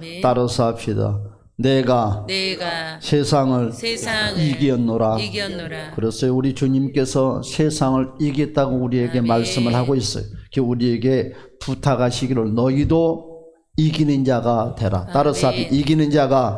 아멘. 따라서 합시다. 내가 세상을 이겼노라. 그래서 우리 주님께서 세상을 이겼다고 우리에게 아멘. 말씀을 하고 있어요. 우리에게 부탁하시기를 너희도 이기는 자가 되라. 따라서 아멘. 이기는 자가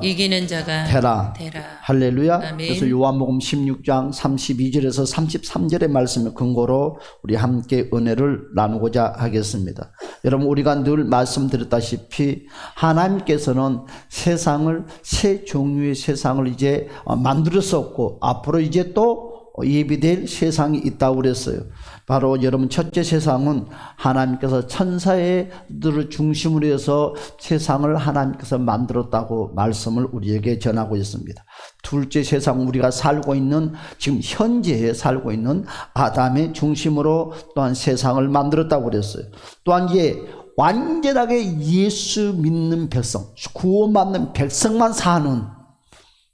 되라. 되라. 할렐루야. 아멘. 그래서 요한복음 16장 32절에서 33절의 말씀을 근거로 우리 함께 은혜를 나누고자 하겠습니다. 여러분, 우리가 늘 말씀드렸다시피 하나님께서는 세상을, 새 종류의 세상을 이제 만들었었고 앞으로 이제 또 예비될 세상이 있다고 그랬어요. 바로 여러분, 첫째 세상은 하나님께서 천사들을 중심으로 해서 세상을 하나님께서 만들었다고 말씀을 우리에게 전하고 있습니다. 둘째 세상, 우리가 살고 있는, 지금 현재에 살고 있는 아담의 중심으로 또한 세상을 만들었다고 그랬어요. 또한 이제 완전하게 예수 믿는 백성, 구원받는 백성만 사는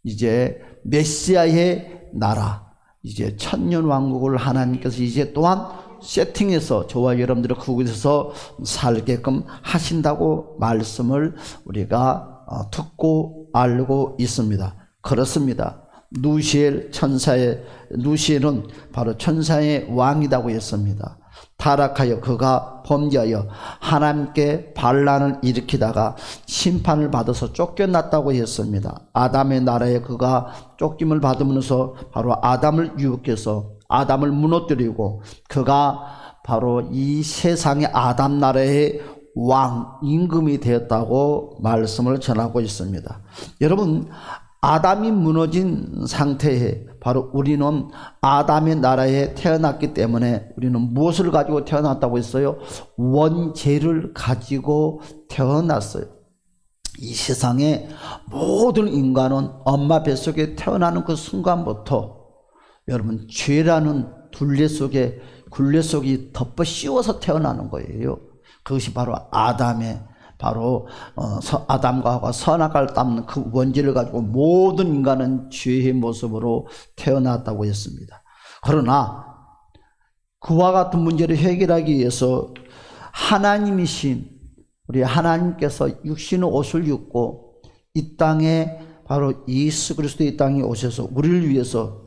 이제 메시아의 나라, 이제 천년왕국을 하나님께서 이제 또한 세팅해서 저와 여러분들을 그곳에서 살게끔 하신다고 말씀을 우리가 듣고 알고 있습니다. 그렇습니다. 누시엘은 바로 천사의 왕이라고 했습니다. 타락하여 그가 범죄하여 하나님께 반란을 일으키다가 심판을 받아서 쫓겨났다고 했습니다. 아담의 나라에 그가 쫓김을 받으면서 바로 아담을 유혹해서 아담을 무너뜨리고 그가 바로 이 세상의 아담 나라의 왕, 임금이 되었다고 말씀을 전하고 있습니다. 여러분, 아담이 무너진 상태에 바로 우리는 아담의 나라에 태어났기 때문에 우리는 무엇을 가지고 태어났다고 했어요? 원죄를 가지고 태어났어요. 이 세상의 모든 인간은 엄마 뱃속에 태어나는 그 순간부터 여러분, 죄라는 굴레 속에 덮어 씌워서 태어나는 거예요. 그것이 바로 바로 아담과 하와 선악과를 따먹는 그 원죄를 가지고 모든 인간은 죄의 모습으로 태어났다고 했습니다. 그러나 그와 같은 문제를 해결하기 위해서 하나님이신 우리 하나님께서 육신의 옷을 입고 이 땅에 바로 예수 그리스도 이 땅에 오셔서 우리를 위해서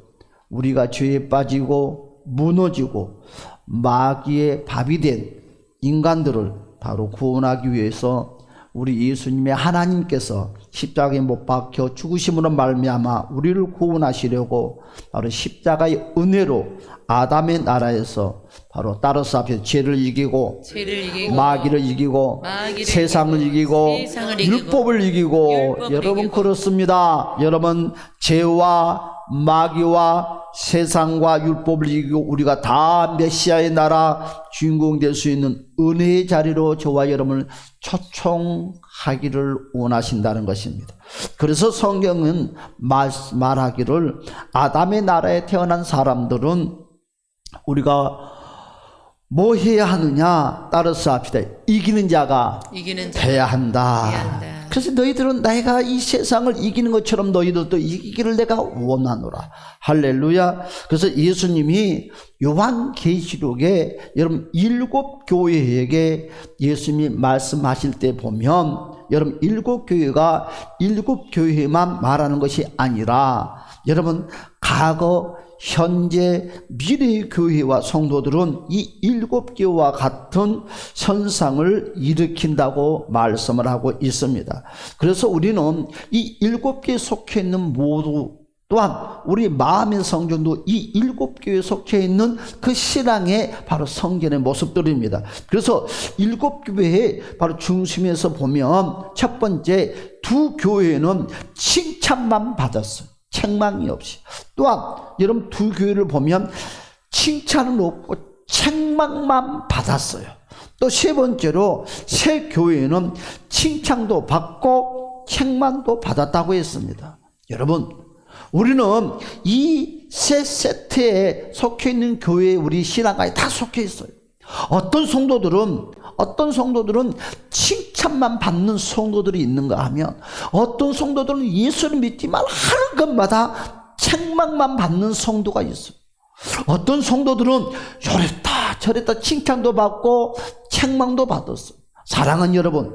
우리가 죄에 빠지고 무너지고 마귀의 밥이 된 인간들을 바로 구원하기 위해서 우리 예수님의 하나님께서 십자가에 못 박혀 죽으심으로 말미암아 우리를 구원하시려고 바로 십자가의 은혜로 아담의 나라에서 바로 따라서 앞에서 죄를 이기고 마귀를 이기고 세상을 이기고 율법을 이기고 여러분, 그렇습니다. 여러분, 죄와 마귀와 세상과 율법을 이기고 우리가 다 메시아의 나라 주인공 될 수 있는 은혜의 자리로 저와 여러분을 초청하기를 원하신다는 것입니다. 그래서 성경은 말하기를 아담의 나라에 태어난 사람들은 우리가 뭐 해야 하느냐? 따라서 합시다. 이기는 자가 돼야 한다. 그래서 너희들은 내가 이 세상을 이기는 것처럼 너희들도 이기기를 내가 원하노라. 할렐루야. 그래서 예수님이 요한계시록에 여러분 7교회에게 예수님이 말씀하실 때 보면 여러분 7교회가 7교회만 말하는 것이 아니라 여러분 과거 현재 미래의 교회와 성도들은 이 7교회와 같은 현상을 일으킨다고 말씀을 하고 있습니다. 그래서 우리는 이 7교회에 속해 있는 모두 또한 우리 마음의 성전도 이 7교회에 속해 있는 그 신앙의 바로 성전의 모습들입니다. 그래서 7교회의 바로 중심에서 보면 첫 번째 두 교회는 칭찬만 받았어요. 책망이 없이. 또한 여러분 두 교회를 보면 칭찬은 없고 책망만 받았어요. 또 세 번째로 세 교회는 칭찬도 받고 책망도 받았다고 했습니다. 여러분, 우리는 이 세 세트에 속해 있는 교회에 우리 신앙가에 다 속해 있어요. 어떤 성도들은 칭찬만 받는 성도들이 있는가 하면 어떤 성도들은 예수를 믿지만 하는 것마다 책망만 받는 성도가 있어요. 어떤 성도들은 저랬다 저랬다 칭찬도 받고 책망도 받았어요. 사랑하는 여러분,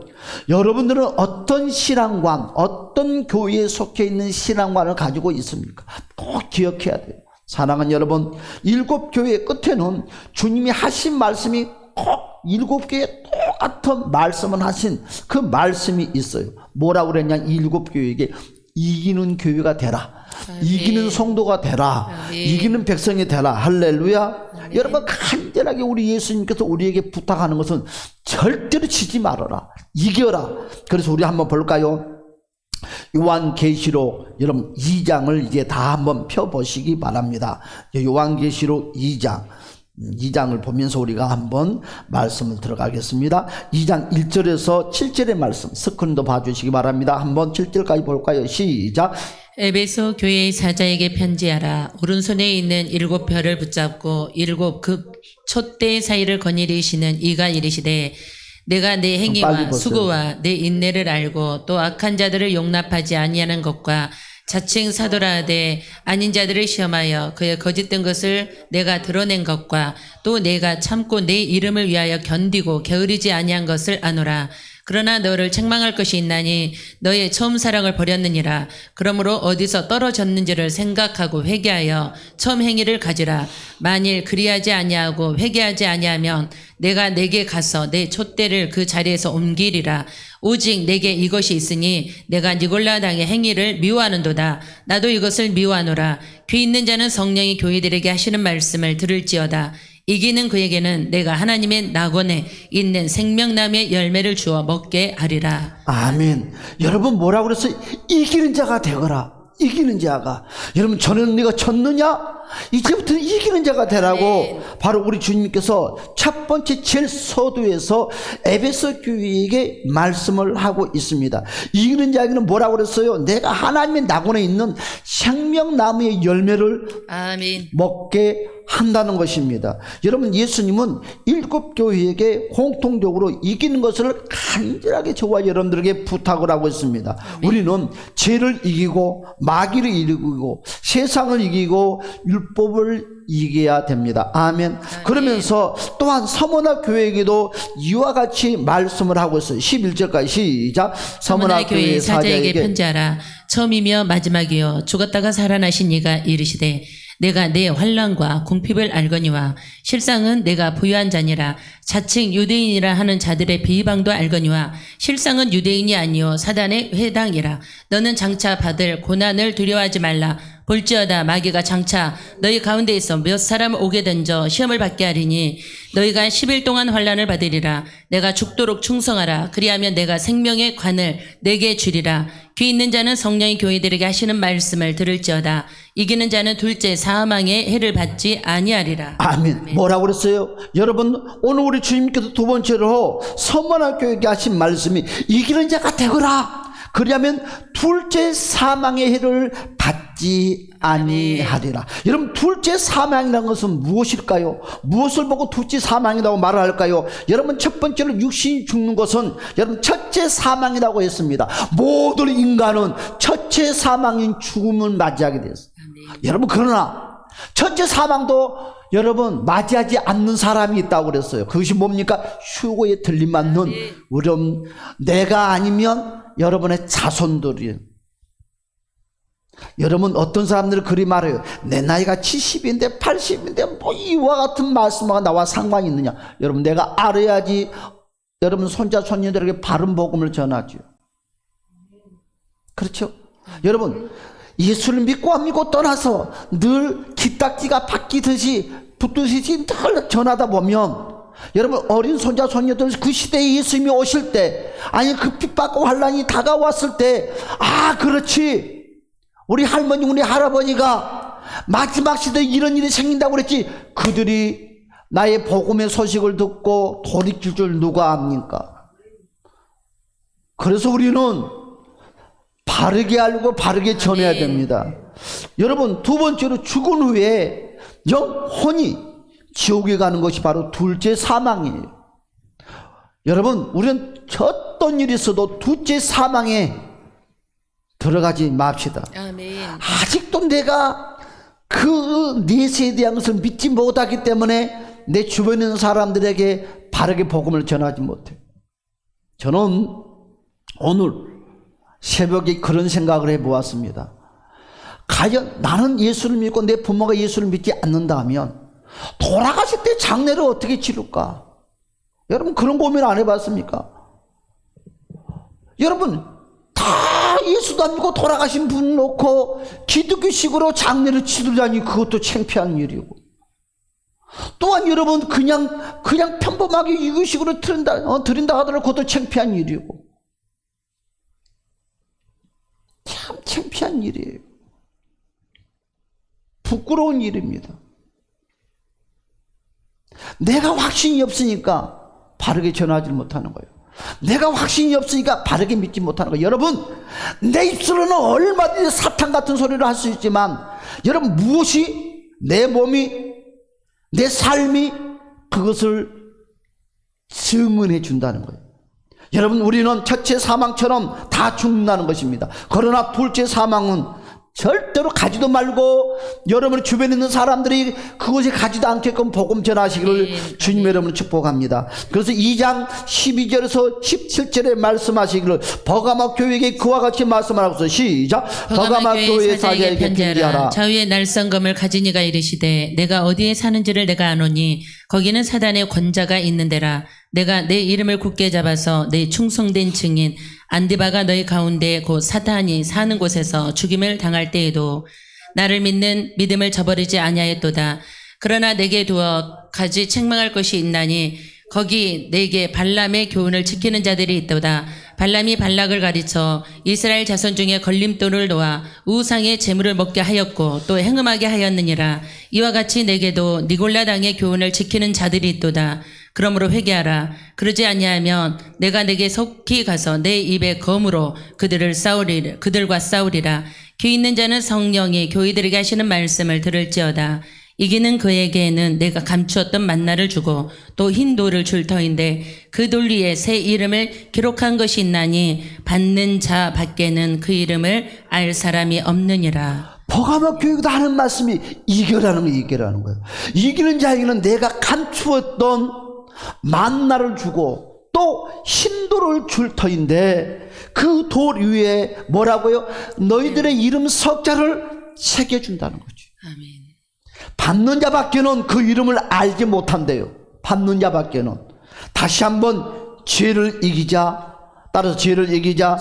여러분들은 어떤 신앙관, 어떤 교회에 속해 있는 신앙관을 가지고 있습니까? 꼭 기억해야 돼요. 사랑하는 여러분, 7교회 끝에는 주님이 하신 말씀이 꼭 7교회에 똑같은 말씀을 하신 그 말씀이 있어요. 뭐라고 그랬냐? 7교회에게 이기는 교회가 되라. 아멘. 이기는 성도가 되라. 아멘. 이기는 백성이 되라. 할렐루야. 아멘. 여러분, 간절하게 우리 예수님께서 우리에게 부탁하는 것은 절대로 지지 말아라. 이겨라. 그래서 우리 한번 볼까요? 요한계시록 여러분 2장을 이제 다 한번 펴보시기 바랍니다. 요한계시록 2장을 보면서 우리가 한번 말씀을 들어가겠습니다. 2장 1절에서 7절의 말씀 스크린도 봐주시기 바랍니다. 한번 7절까지 볼까요? 시작. 에베소 교회의 사자에게 편지하라. 오른손에 있는 7별을 붙잡고 7 촛대 사이를 거느리시는 이가 이르시되 내가 내 행위와 수고와 내 인내를 알고 또 악한 자들을 용납하지 아니하는 것과 자칭 사도라되 아닌 자들을 시험하여 그의 거짓된 것을 내가 드러낸 것과 또 내가 참고 내 이름을 위하여 견디고 게으르지 아니한 것을 아노라. 그러나 너를 책망할 것이 있나니 너의 처음 사랑을 버렸느니라. 그러므로 어디서 떨어졌는지를 생각하고 회개하여 처음 행위를 가지라. 만일 그리하지 아니하고 회개하지 아니하면 내가 내게 가서 내 촛대를 그 자리에서 옮기리라. 오직 내게 이것이 있으니 내가 니골라 당의 행위를 미워하는도다. 나도 이것을 미워하노라. 귀 있는 자는 성령이 교회들에게 하시는 말씀을 들을지어다. 이기는 그에게는 내가 하나님의 낙원에 있는 생명나무의 열매를 주어 먹게 하리라. 아멘. 여러분 뭐라고 그랬어요? 이기는 자가 되거라. 이기는 자가. 여러분 전에는 네가 졌느냐? 이제부터는 이기는 자가 되라고 바로 우리 주님께서 첫 번째 제일 서두에서 에베소 교회에게 말씀을 하고 있습니다. 이기는 자에게는 뭐라고 그랬어요? 내가 하나님의 낙원에 있는 생명나무의 열매를 아멘. 먹게 한다는 것입니다. 여러분 예수님은 7교회에게 공통적으로 이기는 것을 간절하게 저와 여러분들에게 부탁을 하고 있습니다. 아멘. 우리는 죄를 이기고 마귀를 이기고 세상을 이기고 율법을 이겨야 됩니다. 아멘. 그러면서 또한 서머나 교회에게도 이와 같이 말씀을 하고 있어요. 11절까지 시작. 서머나 교회 사자에게 편지하라. 처음이며 마지막이요 죽었다가 살아나신 이가 이르시되 내가 내 환난과 궁핍을 알거니와 실상은 내가 부유한 자니라. 자칭 유대인이라 하는 자들의 비방도 알거니와 실상은 유대인이 아니요 사단의 회당이라. 너는 장차 받을 고난을 두려워하지 말라. 볼지어다 마귀가 장차 너희 가운데에서 몇 사람 오게 던져 시험을 받게 하리니 너희가 10일 동안 환난을 받으리라. 내가 죽도록 충성하라. 그리하면 내가 생명의 관을 내게 주리라. 귀 있는 자는 성령이 교회들에게 하시는 말씀을 들을지어다. 이기는 자는 둘째 사망의 해를 받지 아니하리라. 아멘. 아멘. 뭐라고 그랬어요? 여러분 오늘 우리 주님께서 두 번째로 서머나 교회에게 하신 말씀이 이기는 자가 되거라. 그러면 둘째 사망의 해를 받지 아니하리라. 여러분 둘째 사망이라는 것은 무엇일까요? 무엇을 보고 둘째 사망이라고 말을 할까요? 여러분 첫 번째로 육신이 죽는 것은 여러분 첫째 사망이라고 했습니다. 모든 인간은 첫째 사망인 죽음을 맞이하게 되었습니다. 여러분 그러나 첫째 사망도 여러분 맞이하지 않는 사람이 있다고 그랬어요. 그것이 뭡니까? 휴거에 들림맞는 우리 내가 아니면 여러분의 자손들이에요. 여러분 어떤 사람들은 그리 말해요. 내 나이가 70인데 80인데 뭐 이와 같은 말씀과 나와 상관이 있느냐. 여러분 내가 알아야지 여러분 손자 손녀들에게 바른 복음을 전하죠. 그렇죠? 여러분 예수를 믿고 안 믿고 떠나서 늘 기딱지가 바뀌듯이 붙듯이 늘 전하다 보면 여러분 어린 손자 손녀들 그 시대에 예수님이 오실 때 아니 그 핍박과 환난이 다가왔을 때 아 그렇지 우리 할머니 우리 할아버지가 마지막 시대에 이런 일이 생긴다고 그랬지 그들이 나의 복음의 소식을 듣고 돌이킬 줄 누가 압니까? 그래서 우리는 바르게 알고 바르게 전해야 됩니다. 여러분 두 번째로 죽은 후에 영혼이 지옥에 가는 것이 바로 둘째 사망이에요. 여러분 우리는 어떤 일이 있어도 둘째 사망에 들어가지 맙시다. 아멘. 아직도 내가 그 내세에 대한 것을 믿지 못하기 때문에 내 주변에 있는 사람들에게 바르게 복음을 전하지 못해. 저는 오늘 새벽에 그런 생각을 해보았습니다. 과연 나는 예수를 믿고 내 부모가 예수를 믿지 않는다 하면 돌아가실 때 장례를 어떻게 치를까? 여러분 그런 고민 안 해봤습니까? 여러분 다 예수도 안 믿고 돌아가신 분 놓고 기독교식으로 장례를 치르자니 그것도 창피한 일이고, 또한 여러분 그냥 평범하게 유교식으로 드린다 하더라도 그것도 창피한 일이고, 참 창피한 일이에요. 부끄러운 일입니다. 내가 확신이 없으니까 바르게 전하지 못하는 거예요. 내가 확신이 없으니까 바르게 믿지 못하는 거예요. 여러분 내 입술로는 얼마든지 사탄 같은 소리를 할 수 있지만 여러분 무엇이 내 몸이 내 삶이 그것을 증언해 준다는 거예요. 여러분 우리는 첫째 사망처럼 다 죽는다는 것입니다. 그러나 둘째 사망은 절대로 가지도 말고 여러분 주변에 있는 사람들이 그곳에 가지도 않게끔 복음 전하시기를 주님 여러분을 축복합니다. 그래서 2장 12절에서 17절에 말씀하시기를 버가마 교회에게 그와 같이 말씀하라고. 시작. 버가마 교회 사자에게 편지하라. 좌우에 날성검을 가진 이가 이르시되 내가 어디에 사는지를 내가 아노니 거기는 사단의 권자가 있는 데라. 내가 내 이름을 굳게 잡아서 내 충성된 증인 안디바가 너희 가운데 곧 사탄이 사는 곳에서 죽임을 당할 때에도 나를 믿는 믿음을 저버리지 아니하였도다. 그러나 내게 두어 가지 책망할 것이 있나니 거기 내게 발람의 교훈을 지키는 자들이 있도다. 발람이 발락을 가르쳐 이스라엘 자손 중에 걸림돌을 놓아 우상의 재물을 먹게 하였고 또 행음하게 하였느니라. 이와 같이 내게도 니골라 당의 교훈을 지키는 자들이 있도다. 그러므로 회개하라. 그러지 아니하면 내가 내게 속히 가서 내 입의 검으로 그들과 싸우리라. 귀 있는 자는 성령이 교회들에게 하시는 말씀을 들을지어다. 이기는 그에게는 내가 감추었던 만나를 주고 또 흰 돌을 줄 터인데 그 돌 위에 새 이름을 기록한 것이 있나니 받는 자 밖에는 그 이름을 알 사람이 없느니라. 버가마 교회도 하는 말씀이 이겨라는 거예요. 이겨라는 거예요. 이기는 자에게는 내가 감추었던 만나를 주고 또 흰돌을 줄 터인데 그 돌 위에 뭐라고요? 너희들의 이름 석자를 새겨준다는 거죠. 아멘. 받는 자밖에는 그 이름을 알지 못한대요. 받는 자밖에는. 다시 한번 죄를 이기자. 따라서 죄를 이기자,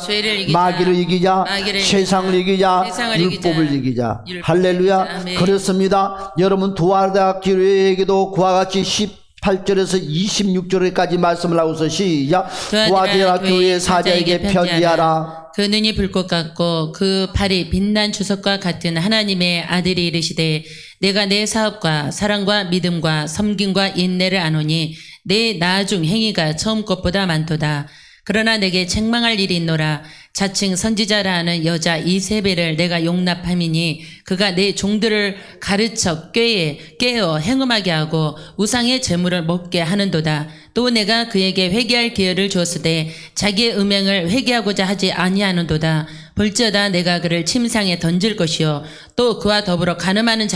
마귀를 이기자, 세상을 이기자, 율법을 이기자. 할렐루야. 아멘. 그렇습니다. 여러분 두아르다 교회에게도 그와 같이 18절에서 26절까지 말씀을 하고서 시작. 두아르다 교회 사자에게 편지하라. 그 눈이 불꽃 같고 그 팔이 빛난 주석과 같은 하나님의 아들이 이르시되 내가 내 사업과 사랑과 믿음과 섬김과 인내를 아노니 내 나중 행위가 처음 것보다 많도다. 그러나 내게 책망할 일이 있노라. 자칭 선지자라 하는 여자 이세벨을 내가 용납함이니 그가 내 종들을 가르쳐 깨어 행음하게 하고 우상의 재물을 먹게 하는도다. 또 내가 그에게 회개할 기회를 주었으되 자기의 음행을 회개하고자 하지 아니하는도다. 볼지어다 내가 그를 침상에 던질 것이요 또 그와 더불어 간음하는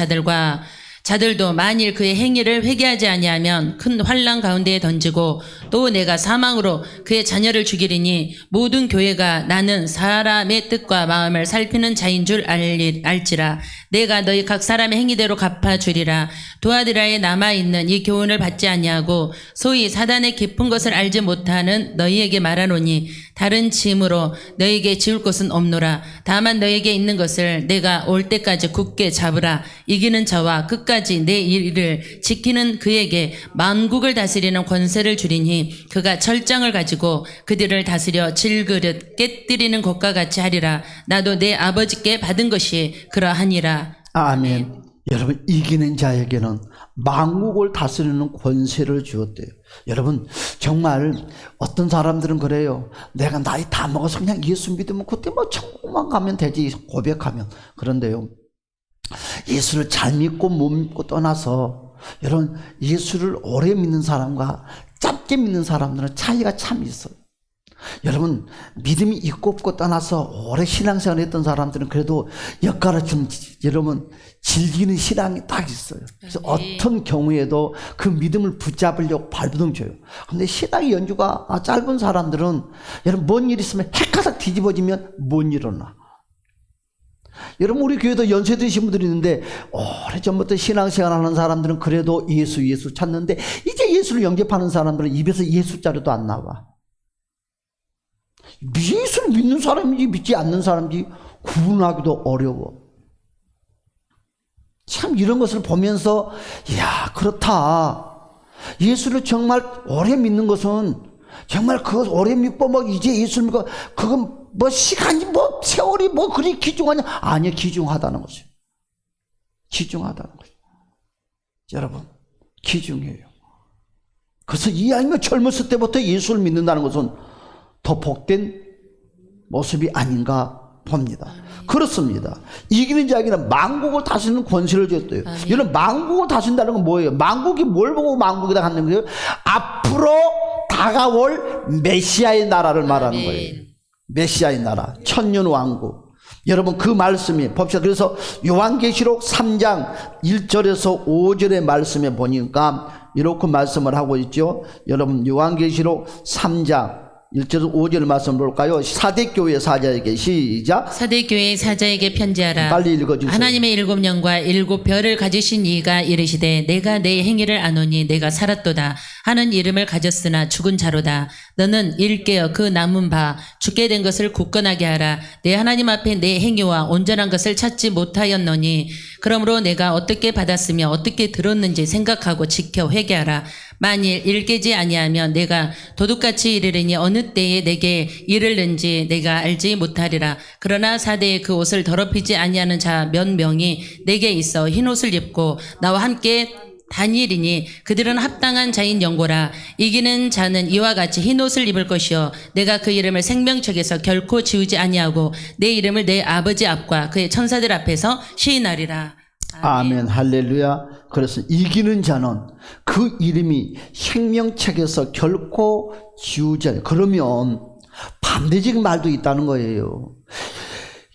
자들도 만일 그의 행위를 회개하지 아니하면 큰 환난 가운데에 던지고 또 내가 사망으로 그의 자녀를 죽이리니 모든 교회가 나는 사람의 뜻과 마음을 살피는 자인 줄 알지라. 내가 너희 각 사람의 행위대로 갚아주리라. 두아드라에 남아있는 이 교훈을 받지 아니하고 소위 사단의 깊은 것을 알지 못하는 너희에게 말하노니 다른 짐으로 너희에게 지울 것은 없노라. 다만 너희에게 있는 것을 내가 올 때까지 굳게 잡으라. 이기는 자와 끝까지 내 일을 지키는 그에게 만국을 다스리는 권세를 주리니 그가 철장을 가지고 그들을 다스려 질그릇 깨뜨리는 것과 같이 하리라. 나도 내 아버지께 받은 것이 그러하니라. 아멘. 여러분 이기는 자에게는 만국을 다스리는 권세를 주었대요. 여러분 정말 어떤 사람들은 그래요. 내가 나이 다 먹어서 그냥 예수 믿으면 그때 뭐 천국만 가면 되지 고백하면. 그런데요 예수를 잘 믿고 못 믿고 떠나서 여러분 예수를 오래 믿는 사람과 짧게 믿는 사람들은 차이가 참 있어요. 여러분, 믿음이 있고 없고 떠나서 오래 신앙생활 했던 사람들은 그래도 엿가락처럼 여러분 즐기는 신앙이 딱 있어요. 그래서 어떤 경우에도 그 믿음을 붙잡으려고 발버둥쳐요. 근데 신앙의 연주가 짧은 사람들은 여러분 뭔 일 있으면 핵가닥 뒤집어지면 못 일어나. 여러분 우리 교회도 연세 드신 분들이 있는데 오래전부터 신앙생활 하는 사람들은 그래도 예수 찾는데 이제 예수를 영접하는 사람들은 입에서 예수 자료도 안 나와. 예수를 믿는 사람인지 믿지 않는 사람인지 구분하기도 어려워. 참 이런 것을 보면서 이야 그렇다. 예수를 정말 오래 믿는 것은 정말 그것 오래 믿고 뭐 이제 예수를 믿고 그건 뭐 시간이 뭐 세월이 뭐 그리 귀중하냐? 아니요, 귀중하다는 거죠. 귀중하다는 거죠. 여러분 귀중해요. 그래서 이왕이면 젊었을 때부터 예수를 믿는다는 것은 더 복된 모습이 아닌가 봅니다. 그렇습니다. 이기는 자에게는 만국을 다스리는 권세를 줬어요. 이런 만국을 다스린다는 건 뭐예요? 만국이 뭘 보고 만국이다 하는 거예요? 앞으로 다가올 메시아의 나라를 말하는 거예요. 메시아의 나라, 천년 왕국. 여러분 그 말씀이 봅시다. 그래서 요한계시록 3장 1절에서 5절의 말씀에 보니까 이렇게 말씀을 하고 있죠. 여러분 요한계시록 3장 1절에서 5절 말씀 볼까요? 사대교회 사자에게 시작. 사대교회 사자에게 편지하라. 빨리 읽어주세요. 하나님의 일곱 영과 일곱 별을 가지신 이가 이르시되 내가 내 행위를 아노니 내가 살았도다 하는 이름을 가졌으나 죽은 자로다. 너는 일깨어 그 남은 바 죽게 된 것을 굳건하게 하라. 내 하나님 앞에 내 행위와 온전한 것을 찾지 못하였노니 그러므로 내가 어떻게 받았으며 어떻게 들었는지 생각하고 지켜 회개하라. 만일 일깨지 아니하면 내가 도둑같이 이르리니 어느 때에 내게 이르는지 내가 알지 못하리라. 그러나 사대에 그 옷을 더럽히지 아니하는 자 몇 명이 내게 있어 흰 옷을 입고 나와 함께 다니리니 그들은 합당한 자인 영고라. 이기는 자는 이와 같이 흰 옷을 입을 것이요 내가 그 이름을 생명책에서 결코 지우지 아니하고 내 이름을 내 아버지 앞과 그의 천사들 앞에서 시인하리라. 아멘 할렐루야. 그래서 이기는 자는 그 이름이 생명책에서 결코 지우지 않아요. 그러면 반대적인 말도 있다는 거예요.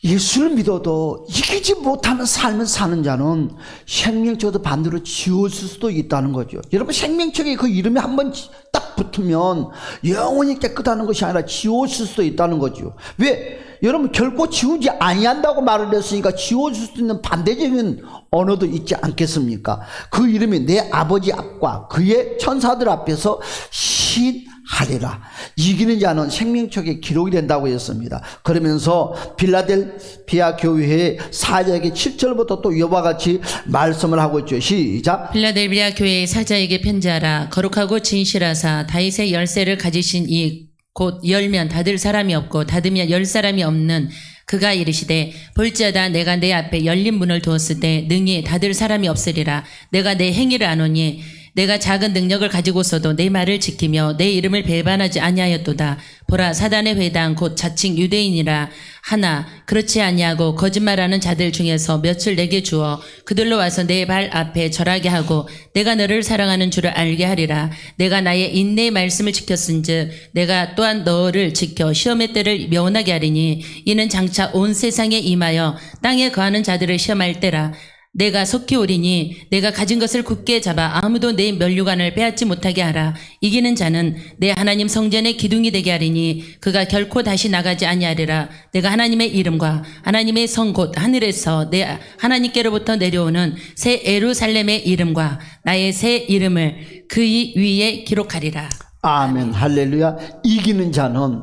예수를 믿어도 이기지 못하는 삶을 사는 자는 생명책도 반대로 지워질 수도 있다는 거죠. 여러분 생명책에 그 이름이 한번 딱 붙으면 영원히 깨끗하는 것이 아니라 지워질 수도 있다는 거죠. 왜? 여러분 결코 지우지 아니한다고 말을 했으니까 지워질 수 있는 반대적인 언어도 있지 않겠습니까? 그 이름이 내 아버지 앞과 그의 천사들 앞에서 신하리라. 이기는 자는 생명책에 기록이 된다고 했습니다. 그러면서 빌라델피아 교회의 사자에게 7절부터 또 이와 같이 말씀을 하고 있죠. 시작. 빌라델비아 교회의 사자에게 편지하라. 거룩하고 진실하사 다윗의 열쇠를 가지신 이 곧 열면 닫을 사람이 없고 닫으면 열 사람이 없는 그가 이르시되 볼지어다 내가 내 앞에 열린 문을 두었을 때 능히 닫을 사람이 없으리라. 내가 내 행위를 아노니 내가 작은 능력을 가지고서도 내 말을 지키며 내 이름을 배반하지 아니하였도다. 보라 사단의 회당 곧 자칭 유대인이라 하나 그렇지 아니하고 거짓말하는 자들 중에서 몇을 내게 주어 그들로 와서 내 발 앞에 절하게 하고 내가 너를 사랑하는 줄을 알게 하리라. 내가 나의 인내의 말씀을 지켰은즉 내가 또한 너를 지켜 시험의 때를 면하게 하리니 이는 장차 온 세상에 임하여 땅에 거하는 자들을 시험할 때라. 내가 속히 오리니 내가 가진 것을 굳게 잡아 아무도 내 면류관을 빼앗지 못하게 하라. 이기는 자는 내 하나님 성전의 기둥이 되게 하리니 그가 결코 다시 나가지 아니하리라. 내가 하나님의 이름과 하나님의 성 곧 하늘에서 내 하나님께로부터 내려오는 새 예루살렘의 이름과 나의 새 이름을 그 위에 기록하리라. 아멘 할렐루야. 이기는 자는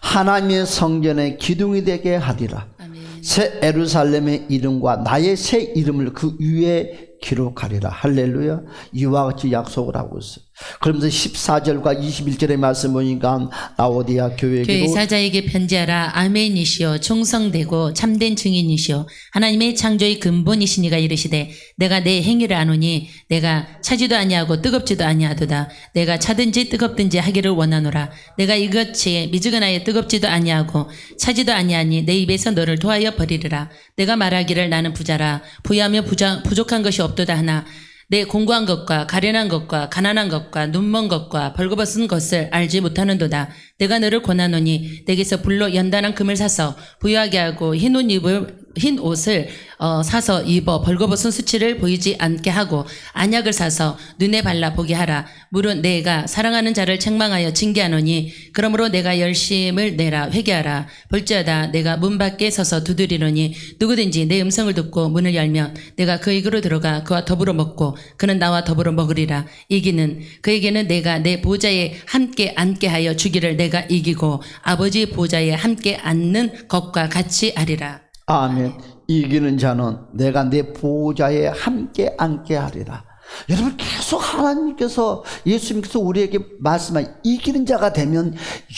하나님의 성전의 기둥이 되게 하리라. 새 예루살렘의 이름과 나의 새 이름을 그 위에 기록하리라. 할렐루야. 이와 같이 약속을 하고 있어요. 그러면서 14절과 21절의 말씀 보니까 라오디아 교회 사자에게 편지하라. 아멘이시여 충성되고 참된 증인이시여 하나님의 창조의 근본이시니가 이르시되 내가 내 행위를 아노니 내가 차지도 아니하고 뜨겁지도 아니하도다. 내가 차든지 뜨겁든지 하기를 원하노라. 내가 이같이 미지근하여 뜨겁지도 아니하고 차지도 아니하니 내 입에서 너를 토하여 버리리라. 내가 말하기를 나는 부자라 부유하며 부족한 것이 없도다 하나 내 공고한 것과 가련한 것과 가난한 것과 눈먼 것과 벌거벗은 것을 알지 못하는도다. 내가 너를 권하노니 내게서 불로 연단한 금을 사서 부유하게 하고 흰 옷을 사서 입어 벌거벗은 수치를 보이지 않게 하고 안약을 사서 눈에 발라 보게 하라. 물은 내가 사랑하는 자를 책망하여 징계하노니 그러므로 내가 열심을 내라 회개하라. 볼지어다 내가 문 밖에 서서 두드리노니 누구든지 내 음성을 듣고 문을 열면 내가 그에게로 들어가 그와 더불어 먹고 그는 나와 더불어 먹으리라. 이기는 그에게는 내가 내 보좌에 함께 앉게 하여 주기를 내가 이기고 아버지 보좌에 함께 앉는 것과 같이 하리라. 아멘. 이기는 자는 내가 내 보좌에 함께 앉게 하리라. 여러분, 계속 하나님께서, 예수님께서 우리에게 말씀한 이기는 자가 되면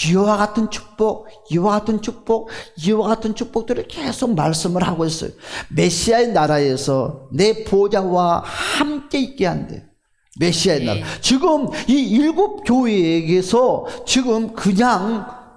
이와 같은 축복, 이와 같은 축복, 이와 같은 축복들을 계속 말씀을 하고 있어요. 메시아의 나라에서 내 보좌와 함께 있게 한대. 메시아의 나라. 지금 이 7교회에게서 지금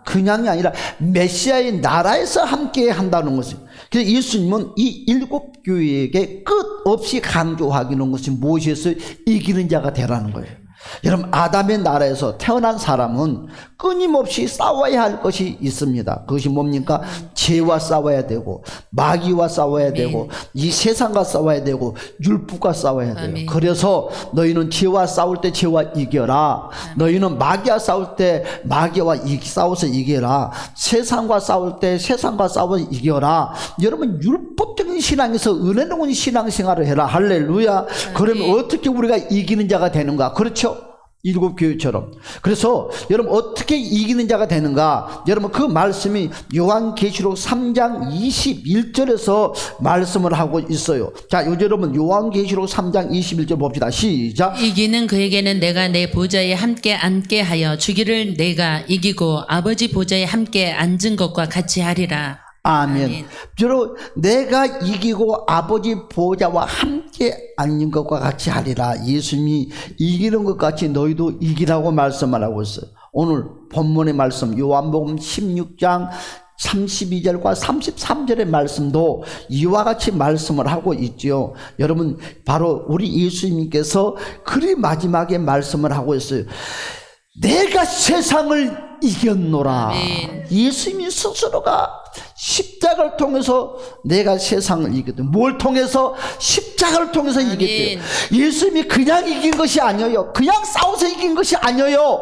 그냥이 아니라 메시아의 나라에서 함께 한다는 것이에요. 그래서 예수님은 이 7교회에게 끝없이 강조하기는 것이 무엇이었어요? 이기는 자가 되라는 거예요. 여러분, 아담의 나라에서 태어난 사람은 끊임없이 싸워야 할 것이 있습니다. 그것이 뭡니까? 죄와 싸워야 되고, 마귀와 싸워야 되고, 이 세상과 싸워야 되고, 율법과 싸워야 돼요. 아멘. 그래서 너희는 죄와 싸울 때 죄와 이겨라. 너희는 마귀와 싸울 때 마귀와 싸워서 이겨라. 세상과 싸울 때 세상과 싸워서 이겨라. 여러분, 율법적인 신앙에서 은혜로운 신앙생활을 해라. 할렐루야. 그러면 어떻게 우리가 이기는 자가 되는가? 그렇죠? 7교회처럼. 그래서 여러분, 어떻게 이기는 자가 되는가? 여러분, 그 말씀이 요한계시록 3장 21절에서 말씀을 하고 있어요. 자, 여러분, 요한계시록 3장 21절 봅시다. 시작. 이기는 그에게는 내가 내 보좌에 함께 앉게 하여 주기를 내가 이기고 아버지 보좌에 함께 앉은 것과 같이 하리라. 아멘. 아멘. 여러분, 내가 이기고 아버지 보좌와 함께 앉는 것과 같이 하리라. 예수님이 이기는 것 같이 너희도 이기라고 말씀을 하고 있어요. 오늘 본문의 말씀 요한복음 16장 32절과 33절의 말씀도 이와 같이 말씀을 하고 있지요. 여러분, 바로 우리 예수님께서 그리 마지막에 말씀을 하고 있어요. 내가 세상을 이겼노라. 아멘. 예수님이 스스로가 십자가를 통해서 내가 세상을 이겼다. 뭘 통해서? 십자가를 통해서 아멘. 이겼대요. 예수님이 그냥 이긴 것이 아니에요. 그냥 싸워서 이긴 것이 아니에요.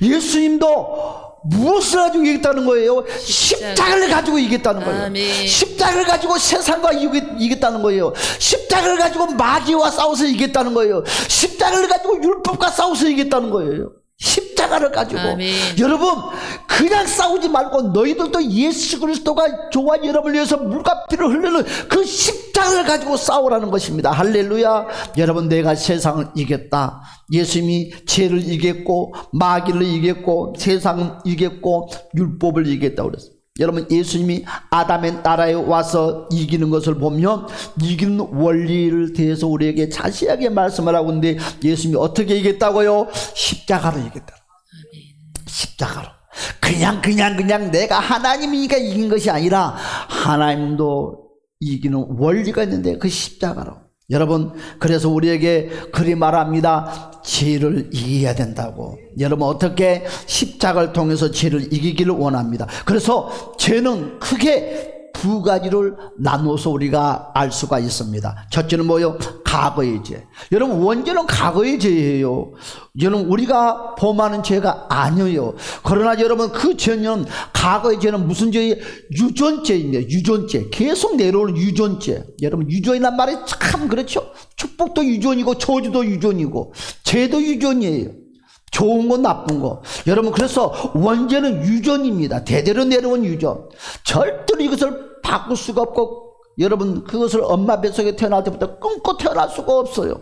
예수님도 무엇을 가지고 이겼다는 거예요? 십자가를 가지고 이겼다는 거예요. 아멘. 십자가를 가지고 세상과 이겼다는 거예요. 십자가를 가지고 마귀와 싸워서 이겼다는 거예요. 십자가를 가지고 율법과 싸워서 이겼다는 거예요. 십자가를 가지고. 아멘. 여러분, 그냥 싸우지 말고 너희들도 예수 그리스도가 저와 여러분을 위해서 물과 피를 흘리는 그 십자가를 가지고 싸우라는 것입니다. 할렐루야. 여러분, 내가 세상을 이겼다. 예수님이 죄를 이겼고 마귀를 이겼고 세상을 이겼고 율법을 이겼다고 그랬어요. 여러분, 예수님이 아담의 나라에 와서 이기는 것을 보면 이기는 원리를 대해서 우리에게 자세하게 말씀을 하고 있는데, 예수님이 어떻게 이겼다고요? 십자가로 이겼다. 십자가로. 그냥 내가 하나님이니까 이긴 것이 아니라 하나님도 이기는 원리가 있는데 그 십자가로. 여러분, 그래서 우리에게 그리 말합니다. 죄를 이겨야 된다고. 여러분, 어떻게? 십자가를 통해서 죄를 이기기를 원합니다. 그래서 죄는 크게 두 가지를 나눠서 우리가 알 수가 있습니다. 첫째는 뭐예요? 과거의 죄. 여러분, 원죄는 과거의 죄예요. 여러분, 우리가 범하는 죄가 아니에요. 그러나 여러분, 그 죄는, 과거의 죄는 무슨 죄예요? 유전죄입니다. 유전죄. 계속 내려오는 유전죄. 여러분, 유전이란 말이 참 그렇죠. 축복도 유전이고 저주도 유전이고 죄도 유전이에요. 좋은 거 나쁜 거. 여러분, 그래서 원죄는 유전입니다. 대대로 내려온 유전. 절대로 이것을 바꿀 수가 없고, 여러분, 그것을 엄마 뱃속에 태어날 때부터 끊고 태어날 수가 없어요.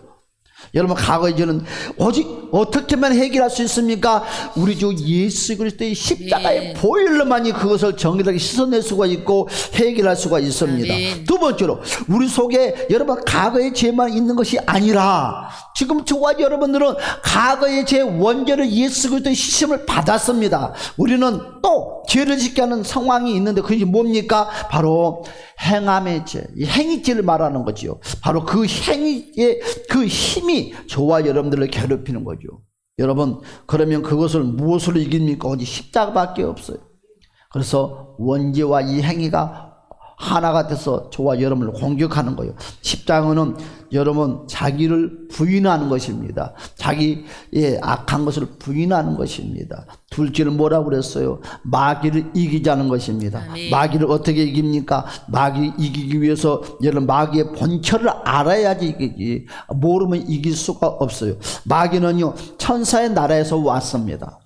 여러분, 과거의 죄는 오직 어떻게만 해결할 수 있습니까? 우리 주 예수 그리스도의 십자가의 보혈로만이 그것을 정결하게 씻어낼 수가 있고 해결할 수가 있습니다. 아멘. 두 번째로, 우리 속에 여러분 과거의 죄만 있는 것이 아니라 지금 저와 여러분들은 과거의 죄 원죄를 예수 그리스도의 씻음을 받았습니다. 우리는 또 죄를 짓게 하는 상황이 있는데 그것이 뭡니까? 바로 행함의 죄, 이 행위죄를 말하는 거지요. 바로 그 행위의 그 힘이 저와 여러분들을 괴롭히는 거죠. 여러분, 그러면 그것을 무엇으로 이깁니까? 오직 십자가밖에 없어요. 그래서 원죄와 이 행위가 하나가 돼서 저와 여러분을 공격하는 거예요. 십자가는 여러분 자기를 부인하는 것입니다. 자기의 악한 것을 부인하는 것입니다. 둘째는 뭐라고 그랬어요? 마귀를 이기자는 것입니다. 아멘. 마귀를 어떻게 이깁니까? 마귀를 이기기 위해서 여러분 마귀의 본처를 알아야지 이기지, 모르면 이길 수가 없어요. 마귀는요 천사의 나라에서 왔습니다.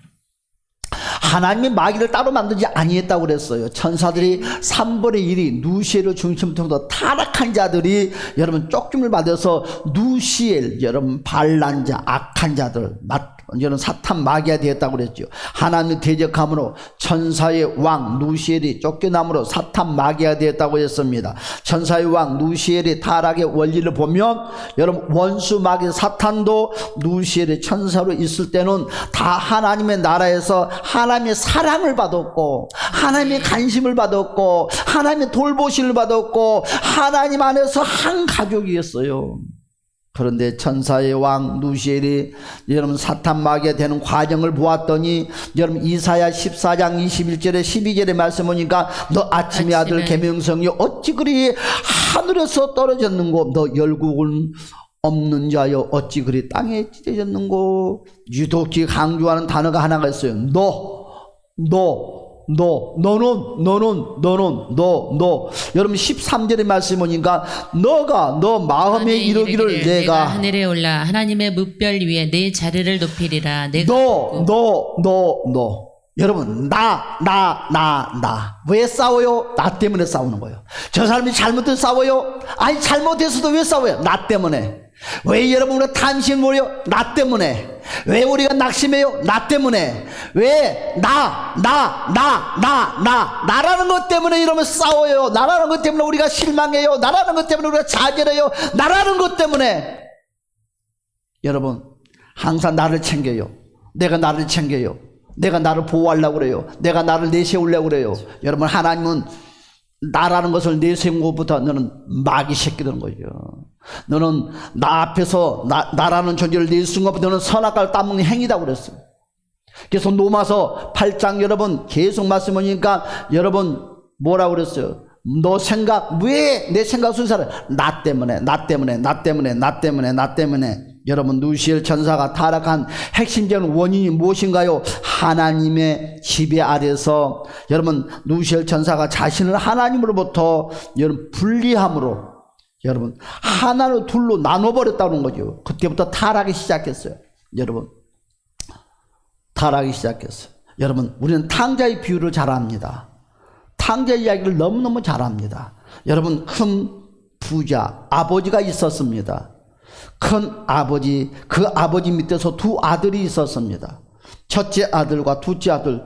하나님이 마귀를 따로 만들지 아니했다고 그랬어요. 천사들이 3분의 1이 누시엘을 중심부터 타락한 자들이 여러분 쪽짐을 받아서 누시엘, 여러분 반란자, 악한 자들, 여러분 사탄 마귀가 되었다고 그랬죠. 하나님을 대적함으로 천사의 왕 누시엘이 쫓겨남으로 사탄 마귀가 되었다고 했습니다. 천사의 왕 누시엘의 타락의 원리를 보면 여러분 원수 마귀 사탄도 누시엘의 천사로 있을 때는 다 하나님의 나라에서 하나님의 사랑을 받았고 하나님의 관심을 받았고 하나님의 돌보심을 받았고 하나님 안에서 한 가족이었어요. 그런데 천사의 왕 누시엘이 여러분 사탄 마귀가 되는 과정을 보았더니 여러분 이사야 14장 21절에 12절에 말씀 보니까 너 아침의 아들 계명성이 어찌 그리 하늘에서 떨어졌는고 너 열국은 없는 자여 어찌 그리 땅에 찢어졌는고. 유독히 강조하는 단어가 하나가 있어요. 너. 여러분 13절의 말씀 보니까 너 마음에 이르기를 내가 하늘에 올라 하나님의 뭇별 위에 내 자리를 높이리라. 내가 너. 여러분 나 왜 싸워요? 나 때문에 싸우는 거예요. 저 사람이 잘못해서 싸워요? 아니 잘못해서도 왜 싸워요? 나 때문에. 왜 여러분 우리가 탐심 모여? 나 때문에. 왜 우리가 낙심해요? 나 때문에. 왜 나라는 것 때문에 이러면 싸워요. 나라는 것 때문에 우리가 실망해요. 나라는 것 때문에 우리가 좌절해요. 나라는 것 때문에. 여러분 항상 나를 챙겨요. 내가 나를 챙겨요. 내가 나를 보호하려고 그래요. 내가 나를 내세우려고 그래요. 여러분 하나님은 나라는 것을 내세운 것보다 너는 마귀 새끼들인 거죠. 너는 나 앞에서 나라는 존재를 내세운 것보다 너는 선악과를 따먹는 행위다 그랬어요. 그래서 로마서 8장 여러분 계속 말씀하니까 여러분 뭐라고 그랬어요? 너 생각 왜 내 생각 순서를 나 때문에. 여러분 누시엘 천사가 타락한 핵심적인 원인이 무엇인가요? 하나님의 지배 아래서 여러분 누시엘 천사가 자신을 하나님으로부터 여러분 분리함으로 여러분 하나로 둘로 나눠버렸다는 거죠. 그때부터 타락이 시작했어요. 여러분 타락이 시작했어요. 여러분 우리는 탕자의 비유를 잘 압니다. 탕자 이야기를 너무너무 잘 압니다. 여러분 큰 부자 아버지가 있었습니다. 큰 아버지, 그 아버지 밑에서 두 아들이 있었습니다. 첫째 아들과 둘째 아들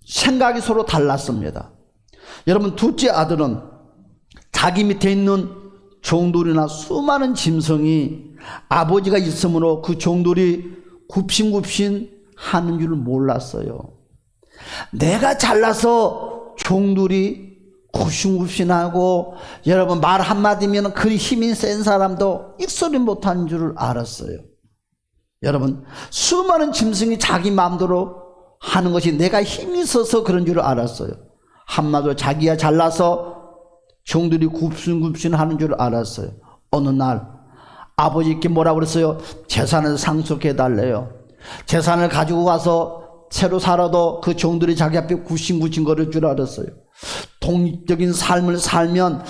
생각이 서로 달랐습니다. 여러분 둘째 아들은 자기 밑에 있는 종들이나 수많은 짐승이 아버지가 있으므로 그 종들이 굽신굽신 하는 줄 몰랐어요. 내가 잘나서 종들이 굽신굽신하고 여러분 말 한마디면 그 힘이 센 사람도 입소리 못하는 줄 알았어요. 여러분 수많은 짐승이 자기 마음대로 하는 것이 내가 힘이 있어서 그런 줄 알았어요. 한마디로 자기가 잘나서 종들이 굽신굽신하는 줄 알았어요. 어느 날 아버지께 뭐라고 그랬어요? 재산을 상속해 달래요. 재산을 가지고 가서 새로 살아도 그 종들이 자기 앞에 굽신굽신 거릴 줄 알았어요. 독립적인 삶을 살면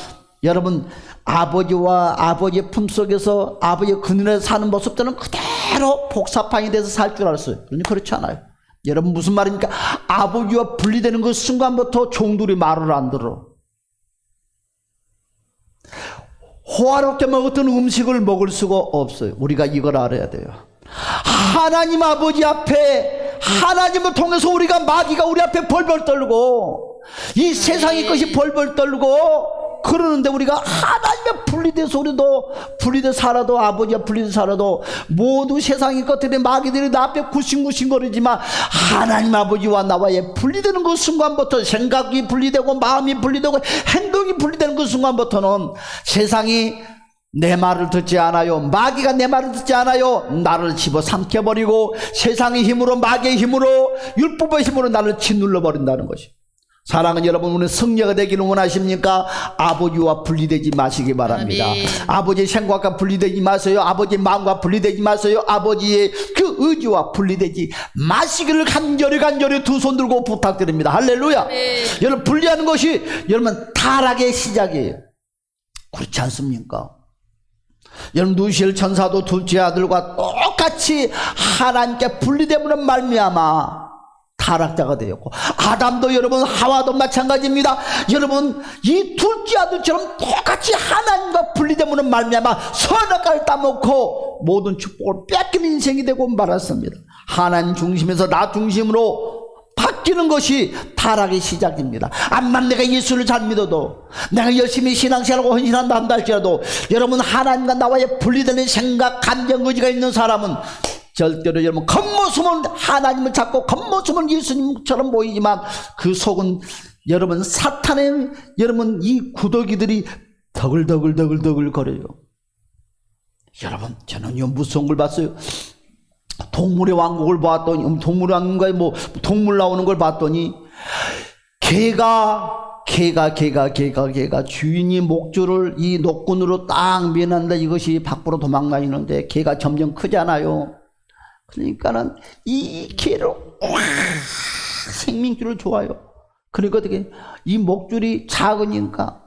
여러분 아버지와 아버지의 품속에서 아버지의 그늘에 사는 모습들은 그대로 복사판이 돼서 살 줄 알았어요. 그런데 그렇지 않아요. 여러분 무슨 말입니까? 아버지와 분리되는 그 순간부터 종들이 말을 안 들어. 호화롭게 먹었던 음식을 먹을 수가 없어요. 우리가 이걸 알아야 돼요. 하나님 아버지 앞에 하나님을 통해서 우리가 마귀가 우리 앞에 벌벌 떨고 이 세상의 것이 벌벌 떨고 그러는데 우리가 하나님의 분리돼서 우리도 분리돼 살아도 아버지와 분리돼 살아도 모두 세상의 것들이 마귀들이 나 앞에 굿싱굿싱 거리지만 하나님 아버지와 나와의 분리되는 그 순간부터 생각이 분리되고 마음이 분리되고 행동이 분리되는 그 순간부터는 세상이 내 말을 듣지 않아요. 마귀가 내 말을 듣지 않아요. 나를 집어삼켜버리고 세상의 힘으로, 마귀의 힘으로, 율법의 힘으로 나를 짓눌러버린다는 것이. 사랑은 여러분, 오늘 승리가 되기를 원하십니까? 아버지와 분리되지 마시기 바랍니다. 아멘. 아버지의 생각과 분리되지 마세요. 아버지의 마음과 분리되지 마세요. 아버지의 그 의지와 분리되지 마시기를 간절히 두 손 들고 부탁드립니다. 할렐루야. 아멘. 여러분, 분리하는 것이 여러분 타락의 시작이에요. 그렇지 않습니까? 여러분, 누시엘 천사도 둘째 아들과 똑같이 하나님께 분리됨으로 말미암아 타락자가 되었고, 아담도 여러분, 하와도 마찬가지입니다. 여러분, 이 둘째 아들처럼 똑같이 하나님과 분리됨으로 말미암아 선악과를 따먹고 모든 축복을 뺏기는 인생이 되고 말았습니다. 하나님 중심에서 나 중심으로 바뀌는 것이 타락의 시작입니다. 암만 내가 예수를 잘 믿어도, 내가 열심히 신앙생활하고 헌신한다 한다 할지라도, 여러분, 하나님과 나와의 분리되는 생각, 감정, 의지가 있는 사람은 절대로 여러분, 겉모습은 하나님을 찾고 겉모습은 예수님처럼 보이지만 그 속은 여러분 사탄의 여러분 이 구더기들이 더글더글 거려요. 여러분, 저는 이 무서운 걸 봤어요. 동물의 왕국을 봤더니, 동물의 왕국에 뭐 동물 나오는 걸 봤더니 개가 주인이 목줄을 이 노끈으로 딱 매는데 이것이 밖으로 도망다니는데 개가 점점 크잖아요. 그러니까는 이 개를 생명줄을 좋아요. 그러니까 어떻게 이 목줄이 작으니까.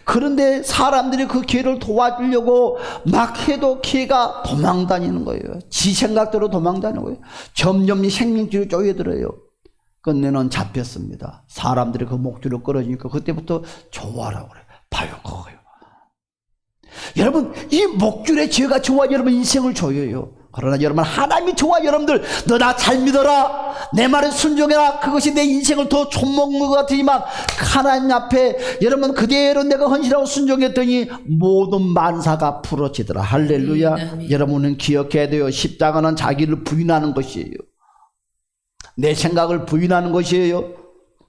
그런데 사람들이 그 개를 도와주려고 막 해도 개가 도망다니는 거예요. 지 생각대로 도망다니는 거예요. 점점 이 생명줄이 쪼여들어요. 끝내는 잡혔습니다. 사람들이 그 목줄을 끌어주니까 그때부터 좋아라고 그래요. 봐요, 그거요. 여러분, 이 목줄의 죄가 저와 여러분 인생을 조여요. 그러나 여러분, 하나님이 저와 여러분들, 너 나 잘 믿어라, 내 말에 순종해라, 그것이 내 인생을 더 촌먹는 것 같으지만 하나님 앞에 여러분 그대로 내가 헌신하고 순종했더니 모든 만사가 풀어지더라. 할렐루야. 여러분은 기억해야 돼요. 십자가는 자기를 부인하는 것이에요. 내 생각을 부인하는 것이에요.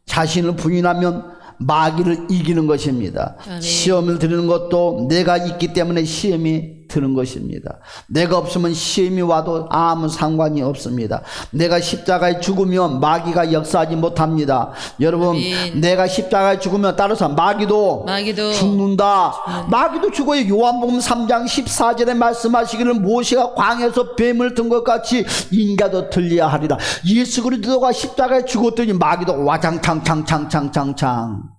자신을 부인하면 마귀를 이기는 것입니다. 아멘. 시험을 드리는 것도 내가 있기 때문에 시험이 드는 것입니다. 내가 없으면 시험이 와도 아무 상관이 없습니다. 내가 십자가에 죽으면 마귀가 역사하지 못합니다. 여러분, 아멘. 내가 십자가에 죽으면 따라서 마귀도 죽는다. 마귀도 죽어요. 요한복음 3장 14절에 말씀하시기를 모세가 광야에서 뱀을 든 것 같이 인자도 들려야 하리라. 예수 그리스도가 십자가에 죽었더니 마귀도 와장창창창창창창.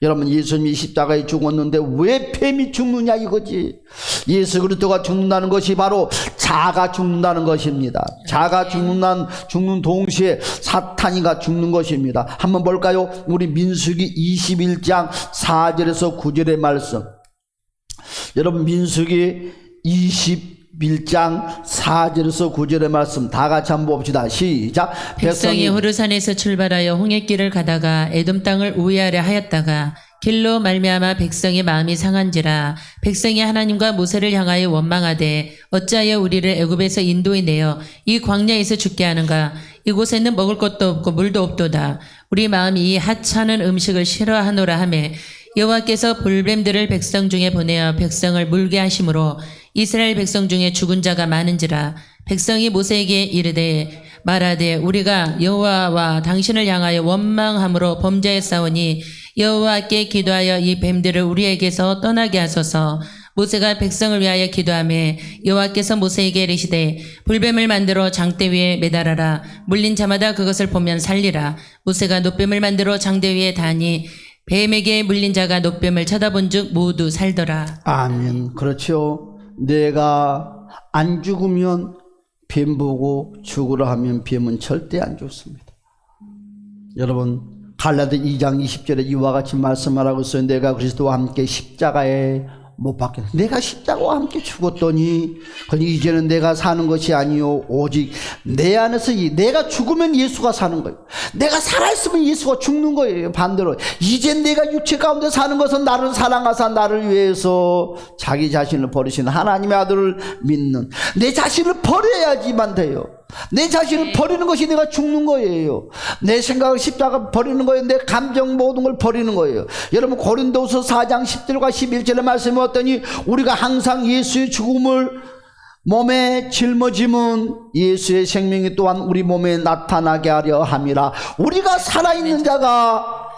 여러분, 예수님이 십자가에 죽었는데 왜 뱀이 죽느냐 이거지. 예수 그리스도가 죽는다는 것이 바로 자가 죽는다는 것입니다. 자가 죽는 동시에 사탄이가 죽는 것입니다. 한번 볼까요? 우리 민수기 21장 4절에서 9절의 말씀. 여러분, 민수기 21장 4절에서 9절의 말씀 다 같이 한번 봅시다. 시작. 백성이 호르산에서 출발하여 홍해길을 가다가 에돔 땅을 우회하려 하였다가 길로 말미암아 백성의 마음이 상한지라. 백성이 하나님과 모세를 향하여 원망하되 어찌하여 우리를 애굽에서 인도해 내어 이 광야에서 죽게 하는가. 이곳에는 먹을 것도 없고 물도 없도다. 우리 마음이 이 하찮은 음식을 싫어하노라 하매 여호와께서 볼뱀들을 백성 중에 보내어 백성을 물게 하심으로 이스라엘 백성 중에 죽은 자가 많은지라. 백성이 모세에게 이르되 말하되 우리가 여호와와 당신을 향하여 원망함으로 범죄했사오니 여호와께 기도하여 이 뱀들을 우리에게서 떠나게 하소서. 모세가 백성을 위하여 기도하매 여호와께서 모세에게 이르시되 불뱀을 만들어 장대 위에 매달아라. 물린 자마다 그것을 보면 살리라. 모세가 놋뱀을 만들어 장대 위에 다니 뱀에게 물린 자가 놋뱀을 쳐다본즉 모두 살더라. 아멘. 그렇죠. 내가 안 죽으면 뱀 보고 죽으라 하면 뱀은 절대 안 죽습니다. 여러분, 갈라디 2장 20절에 이와 같이 말씀하라고 했어요. 내가 그리스도와 함께 십자가에 못 박혀. 내가 십자가와 함께 죽었더니 이제는 내가 사는 것이 아니요 오직 내 안에서 내가 죽으면 예수가 사는 거예요. 내가 살아있으면 예수가 죽는 거예요. 반대로 이제 내가 육체 가운데 사는 것은 나를 사랑하사 나를 위해서 자기 자신을 버리신 하나님의 아들을 믿는 내 자신을 버려야지만 돼요. 내 자신을 버리는 것이 내가 죽는 거예요. 내 생각을 십자가 버리는 거예요. 내 감정 모든 걸 버리는 거예요. 여러분 고린도서 4장 10절과 11절의 말씀이 어떠니 우리가 항상 예수의 죽음을 몸에 짊어짐은 예수의 생명이 또한 우리 몸에 나타나게 하려 함이라. 우리가 살아있는 자가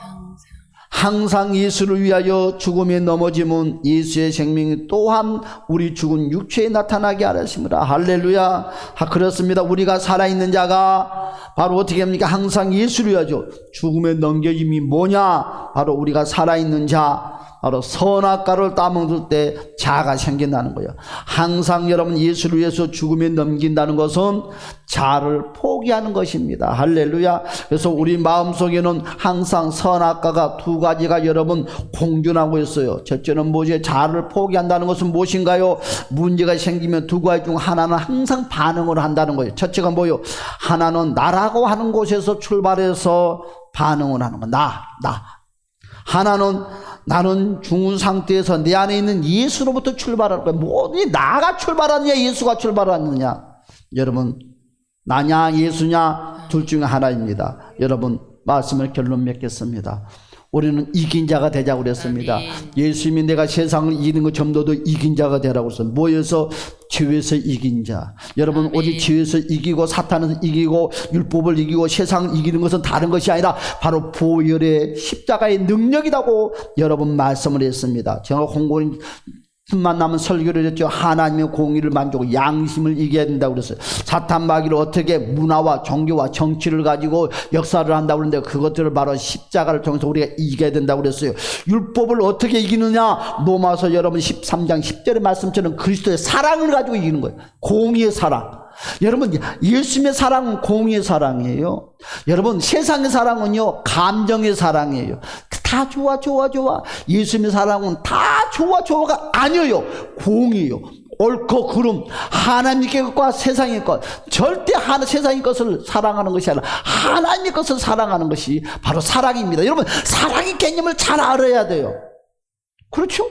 항상 예수를 위하여 죽음에 넘어짐은 예수의 생명이 또한 우리 죽은 육체에 나타나게 하였습니다. 할렐루야. 그렇습니다. 우리가 살아있는 자가 바로 어떻게 합니까? 항상 예수를 위하여 죽음에 넘겨짐이 뭐냐? 바로 우리가 살아있는 자, 바로 선악과를 따먹을 때 자아가 생긴다는 거예요. 항상 여러분 예수를 위해서 죽음에 넘긴다는 것은 자아를 포기하는 것입니다. 할렐루야. 그래서 우리 마음속에는 항상 선악과가 두 가지가 여러분 공존하고 있어요. 첫째는 뭐지? 자아를 포기한다는 것은 무엇인가요? 문제가 생기면 두 가지 중 하나는 항상 반응을 한다는 거예요. 첫째가 뭐예요? 하나는 나라고 하는 곳에서 출발해서 반응을 하는 거. 나. 하나는 나는 죽은 상태에서 내 안에 있는 예수로부터 출발하는 거야. 뭐니 나가 출발하느냐 예수가 출발하느냐. 여러분 나냐 예수냐 둘 중에 하나입니다. 여러분 말씀을 결론 맺겠습니다. 우리는 이긴 자가 되자고 그랬습니다. 예수님이 내가 세상을 이기는 것처럼 너도 이긴 자가 되라고 했어요. 뭐에서? 죄에서 이긴 자. 여러분 오직 죄에서 이기고 사탄에서 이기고 율법을 이기고 세상을 이기는 것은 다른 것이 아니라 바로 보혈의 십자가의 능력이라고 여러분 말씀을 했습니다. 제가 공고인 틈만 나면 설교를 했죠. 하나님의 공의를 만족하고 양심을 이겨야 된다고 그랬어요. 사탄 마귀를 어떻게 문화와 종교와 정치를 가지고 역사를 한다고 그러는데 그것들을 바로 십자가를 통해서 우리가 이겨야 된다고 그랬어요. 율법을 어떻게 이기느냐? 로마서 여러분 13장 10절의 말씀처럼 그리스도의 사랑을 가지고 이기는 거예요. 공의의 사랑. 여러분 예수님의 사랑은 공의의 사랑이에요. 여러분 세상의 사랑은요 감정의 사랑이에요. 다 좋아. 예수님의 사랑은 다 좋아가 아니에요. 공의예요. 옳고 그름, 하나님의 것과 세상의 것. 절대 세상의 것을 사랑하는 것이 아니라 하나님의 것을 사랑하는 것이 바로 사랑입니다. 여러분 사랑의 개념을 잘 알아야 돼요. 그렇죠?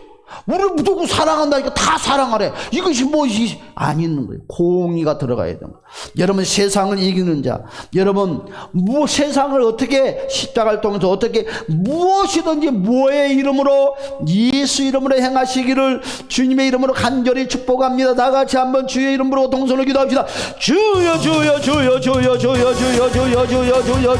우리를 무조건 사랑한다니까 다 사랑하래. 이것이 무엇이 안 있는 거예요. 공의가 들어가야 되는 거예요. 여러분 세상을 이기는 자, 여러분 세상을 어떻게 십자가를 통해서 어떻게 무엇이든지 뭐의 이름으로 예수 이름으로 행하시기를 주님의 이름으로 간절히 축복합니다. 다 같이 한번 주의 이름으로 동선을 기도합시다. 주여 주여 주여 주여 주여 주여 주여 주여 주여 주여